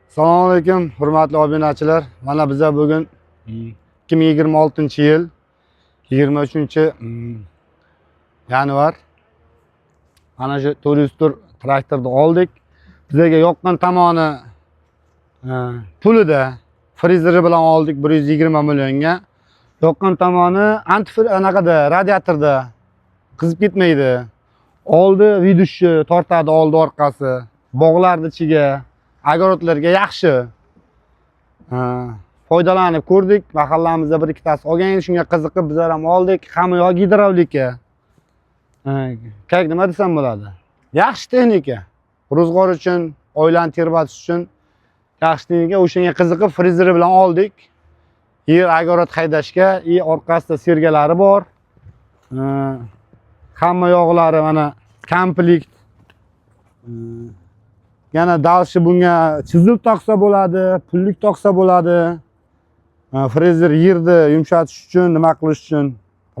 Assalomu alaykum, hurmatli obunachilar. Mana biza bugun 2026-yil 23-yanvar mana shu turistur traktorni oldik. Bizga yoqqan tomoni pulida frizeri bilan oldik 120 millionga. Yoqqan tomoni anaqada radiatorda qizib ketmaydi. Oldi vidushi tortadi, oldi orqasi. Bog'larning ichiga, огородlarga yaxshi. Foydalanib ko'rdik. Mahallamizda bir ikkitasi olgan, shunga qiziqib bizlar ham oldik. Hamma yoq gidravlika. Nima desam bo'ladi? Yaxshi texnika. Ro'zg'or uchun, oilani terbatish uchun yaxshi texnika. O'shanga qiziqib frizeri bilan oldik. Yer огород haydashga, orqasida sergalari bor. Hamma yo'qlari mana komplekt. Yana dalshi bunga chizilib taqsa bo'ladi, pullik taqsa bo'ladi. Frezer yerni yumshatish uchun, nima qilish uchun.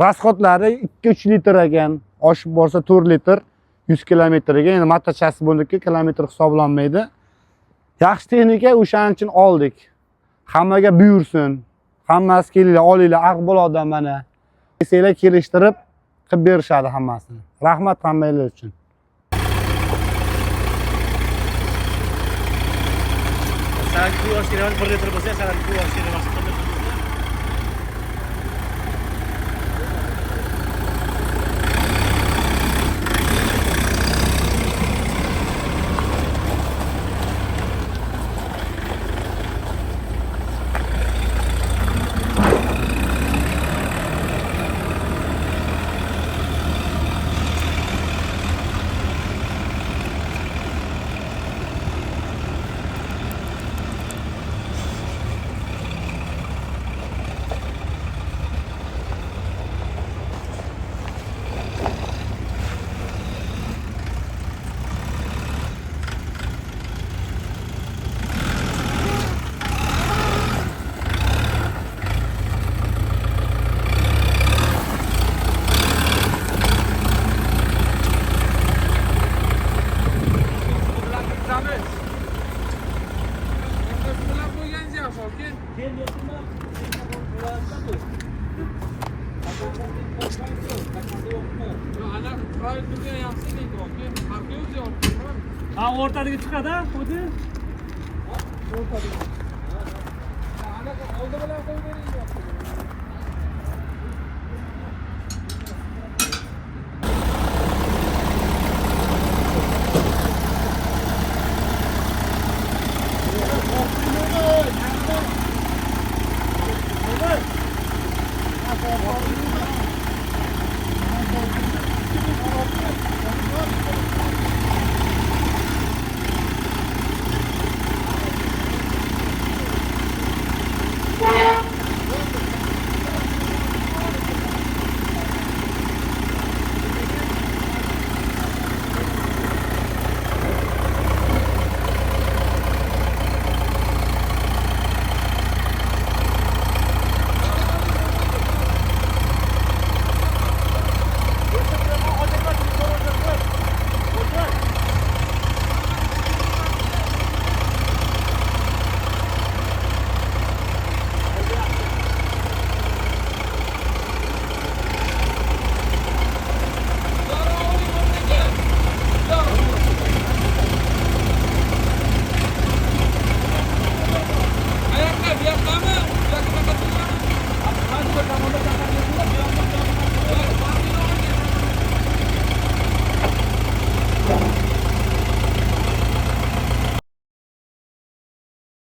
Rasxodlari 2-3 litr ekan. Oshib borsa 4 litr 100 kilometrga. Endi matachasi bo'ldiki, kilometr hisoblanmaydi. Yaxshi texnika, o'shaning uchun oldik. Hammaga buyursin. Hammasi kelinglar, olinglar, Aqboldan mana. Desanglar kelishtirib qilib berishadi hammasini. Rahmat hammanglar uchun. Sen kuvaş kirevan 1 litr bo'lsa, sen kuvaş kirevan 1 litr. O'rtadagi chiqadi, xuddi. O'rtadagi. Ana oldi bilan qo'yib bering.